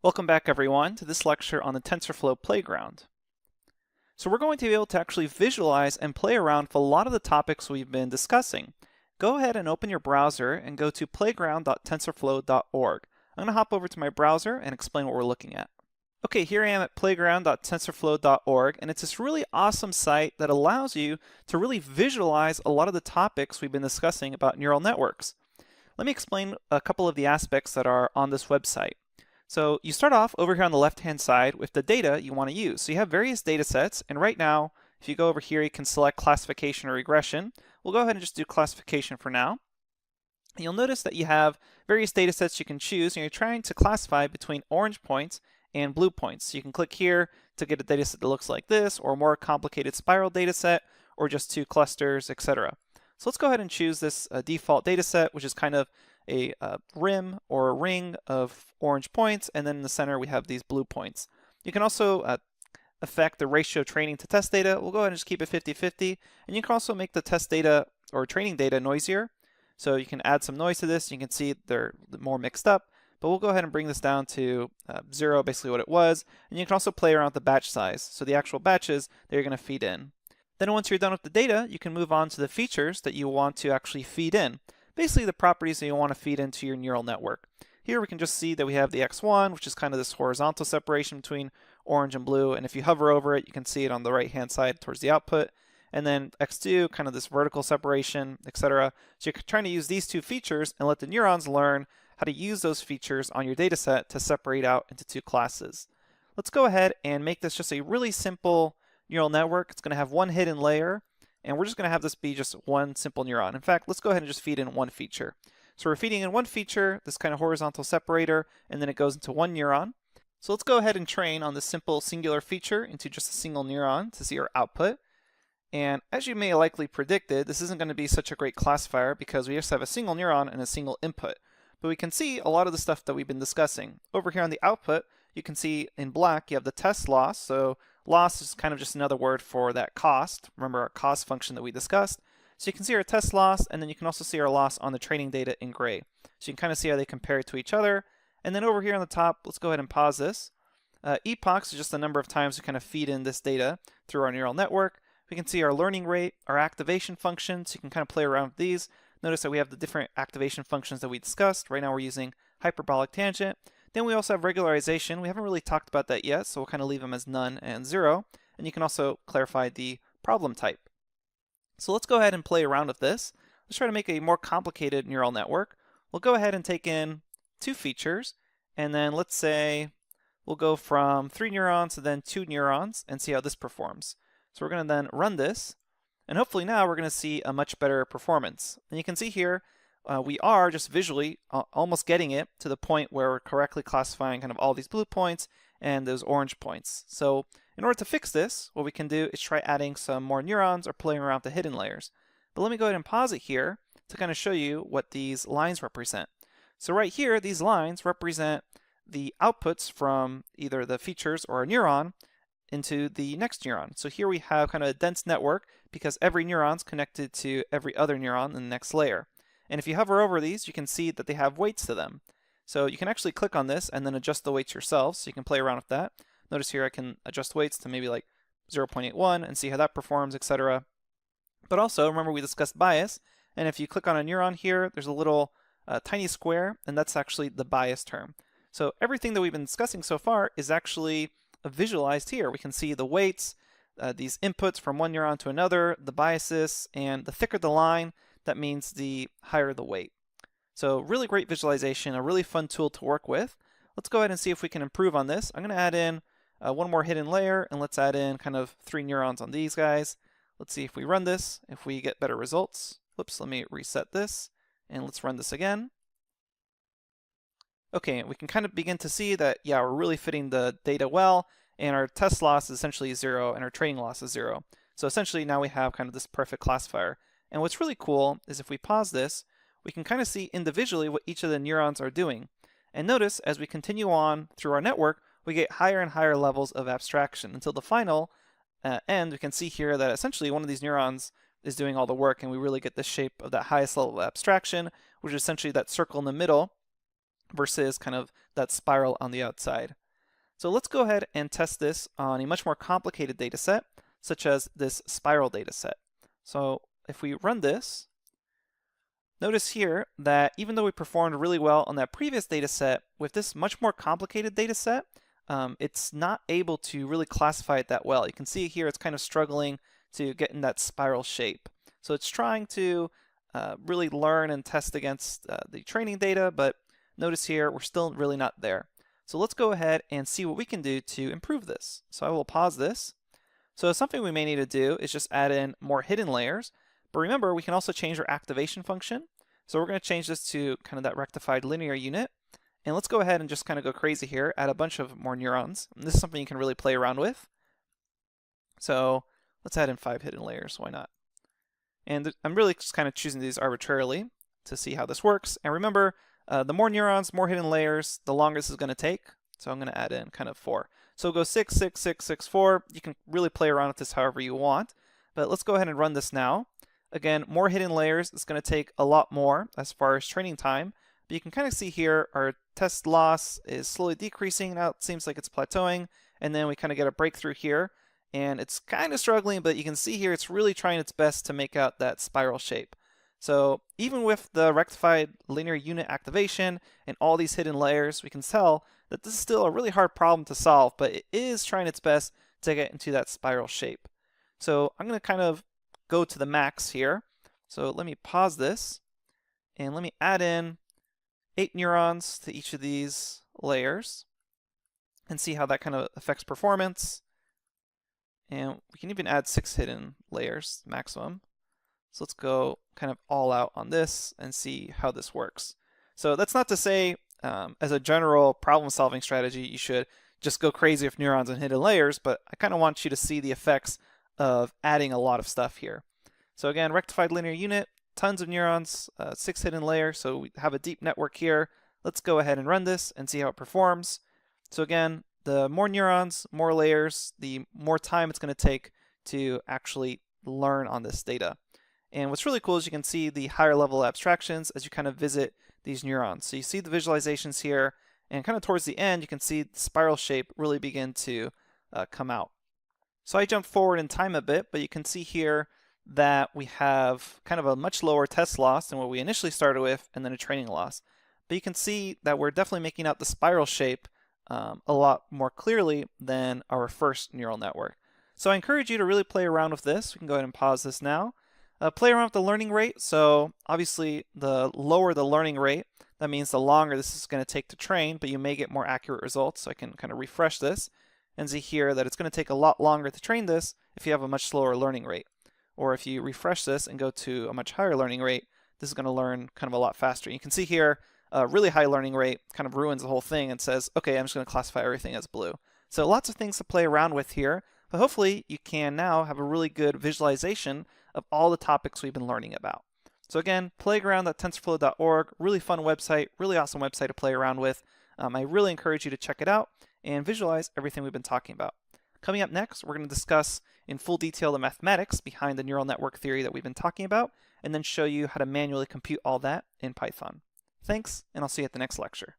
Welcome back everyone to this lecture on the TensorFlow Playground. So we're going to be able to actually visualize and play around with a lot of the topics we've been discussing. Go ahead and open your browser and go to playground.tensorflow.org. I'm going to hop over to my browser and explain what we're looking at. Okay, here I am at playground.tensorflow.org, and it's this really awesome site that allows you to really visualize a lot of the topics we've been discussing about neural networks. Let me explain a couple of the aspects that are on this website. So you start off over here on the left-hand side with the data you want to use. So you have various data sets, and right now, if you go over here, you can select classification or regression. We'll go ahead and just do classification for now. And you'll notice that you have various data sets you can choose, and you're trying to classify between orange points and blue points. So you can click here to get a data set that looks like this, or a more complicated spiral data set, or just two clusters, etc. So let's go ahead and choose this default data set, which is kind of a rim or a ring of orange points, and then in the center we have these blue points. You can also affect the ratio of training to test data. We'll go ahead and just keep it 50-50, and you can also make the test data or training data noisier. So you can add some noise to this. You can see they're more mixed up, but we'll go ahead and bring this down to 0, basically what it was. And you can also play around with the batch size, so the actual batches that you're going to feed in. Then once you're done with the data, you can move on to the features that you want to actually feed in. Basically the properties that you want to feed into your neural network. Here we can just see that we have the x1, which is kind of this horizontal separation between orange and blue, and if you hover over it, you can see it on the right hand side towards the output. And then x2, kind of this vertical separation, etc. So you're trying to use these two features and let the neurons learn how to use those features on your data set to separate out into two classes. Let's go ahead and make this just a really simple neural network. It's going to have one hidden layer, and we're just going to have this be just one simple neuron. In fact, let's go ahead and just feed in one feature. So we're feeding in one feature, this kind of horizontal separator, and then it goes into one neuron. So let's go ahead and train on this simple singular feature into just a single neuron to see our output. And as you may have likely predicted, this isn't going to be such a great classifier because we just have a single neuron and a single input. But we can see a lot of the stuff that we've been discussing. Over here on the output, you can see in black you have the test loss. So loss is kind of just another word for that cost. Remember our cost function that we discussed. So you can see our test loss, and then you can also see our loss on the training data in gray. So you can kind of see how they compare to each other. And then over here on the top, let's go ahead and pause this. Epochs is just the number of times we kind of feed in this data through our neural network. We can see our learning rate, our activation functions. So you can kind of play around with these. Notice that we have the different activation functions that we discussed. Right now we're using hyperbolic tangent. Then we also have regularization. We haven't really talked about that yet, so we'll kind of leave them as none and 0. And you can also clarify the problem type. So let's go ahead and play around with this. Let's try to make a more complicated neural network. We'll go ahead and take in two features, and then let's say we'll go from 3 neurons to then 2 neurons and see how this performs. So we're going to then run this, and hopefully now we're going to see a much better performance. And you can see here, we are just visually almost getting it to the point where we're correctly classifying kind of all these blue points and those orange points. So in order to fix this, what we can do is try adding some more neurons or playing around with the hidden layers. But let me go ahead and pause it here to kind of show you what these lines represent. So right here, these lines represent the outputs from either the features or a neuron into the next neuron. So here we have kind of a dense network because every neuron is connected to every other neuron in the next layer. And if you hover over these, you can see that they have weights to them. So you can actually click on this and then adjust the weights yourself, so you can play around with that. Notice here I can adjust weights to maybe like 0.81 and see how that performs, etc. But also, remember we discussed bias, and if you click on a neuron here, there's a little tiny square, and that's actually the bias term. So everything that we've been discussing so far is actually visualized here. We can see the weights, these inputs from one neuron to another, the biases, and the thicker the line, that means the higher the weight. So really great visualization, a really fun tool to work with. Let's go ahead and see if we can improve on this. I'm going to add in one more hidden layer, and let's add in kind of 3 neurons on these guys. Let's see if we run this, if we get better results. Whoops, let me reset this, and let's run this again. Okay, we can kind of begin to see that, yeah, we're really fitting the data well, and our test loss is essentially 0, and our training loss is 0. So essentially now we have kind of this perfect classifier. And what's really cool is if we pause this, we can kind of see individually what each of the neurons are doing. And notice as we continue on through our network, we get higher and higher levels of abstraction until the final end. We can see here that essentially one of these neurons is doing all the work, and we really get the shape of that highest level of abstraction, which is essentially that circle in the middle versus kind of that spiral on the outside. So let's go ahead and test this on a much more complicated data set, such as this spiral data set. So if we run this, notice here that even though we performed really well on that previous data set, with this much more complicated data set, it's not able to really classify it that well. You can see here it's kind of struggling to get in that spiral shape. So it's trying to really learn and test against the training data, but notice here we're still really not there. So let's go ahead and see what we can do to improve this. So I will pause this. So something we may need to do is just add in more hidden layers. But remember, we can also change our activation function. So we're going to change this to kind of that rectified linear unit. And let's go ahead and just kind of go crazy here, add a bunch of more neurons. And this is something you can really play around with. So let's add in 5 hidden layers, why not? And I'm really just kind of choosing these arbitrarily to see how this works. And remember, the more neurons, more hidden layers, the longer this is going to take. So I'm going to add in kind of 4. So we'll go 6, 6, 6, 6, 4. You can really play around with this however you want. But let's go ahead and run this now. Again, more hidden layers. It's going to take a lot more as far as training time. But you can kind of see here our test loss is slowly decreasing. Now it seems like it's plateauing. And then we kind of get a breakthrough here. And it's kind of struggling, but you can see here it's really trying its best to make out that spiral shape. So even with the rectified linear unit activation and all these hidden layers, we can tell that this is still a really hard problem to solve, but it is trying its best to get into that spiral shape. So I'm going to kind of go to the max here. So let me pause this and let me add in 8 neurons to each of these layers and see how that kind of affects performance. And we can even add 6 hidden layers maximum. So let's go kind of all out on this and see how this works. So that's not to say as a general problem solving strategy you should just go crazy with neurons and hidden layers, but I kind of want you to see the effects of adding a lot of stuff here. So again, rectified linear unit, tons of neurons, 6 hidden layers, so we have a deep network here. Let's go ahead and run this and see how it performs. So again, the more neurons, more layers, the more time it's going to take to actually learn on this data. And what's really cool is you can see the higher level abstractions as you kind of visit these neurons. So you see the visualizations here, and kind of towards the end you can see the spiral shape really begin to come out. So I jumped forward in time a bit, but you can see here that we have kind of a much lower test loss than what we initially started with, and then a training loss. But you can see that we're definitely making out the spiral shape a lot more clearly than our first neural network. So I encourage you to really play around with this. We can go ahead and pause this now. Play around with the learning rate. So obviously the lower the learning rate, that means the longer this is going to take to train, but you may get more accurate results. So I can kind of refresh this and see here that it's going to take a lot longer to train this if you have a much slower learning rate. Or if you refresh this and go to a much higher learning rate, this is going to learn kind of a lot faster. You can see here a really high learning rate kind of ruins the whole thing and says, okay, I'm just going to classify everything as blue. So lots of things to play around with here, but hopefully you can now have a really good visualization of all the topics we've been learning about. So again, playground.tensorflow.org, really fun website, really awesome website to play around with. I really encourage you to check it out and visualize everything we've been talking about. Coming up next, we're going to discuss in full detail the mathematics behind the neural network theory that we've been talking about, and then show you how to manually compute all that in Python. Thanks, and I'll see you at the next lecture.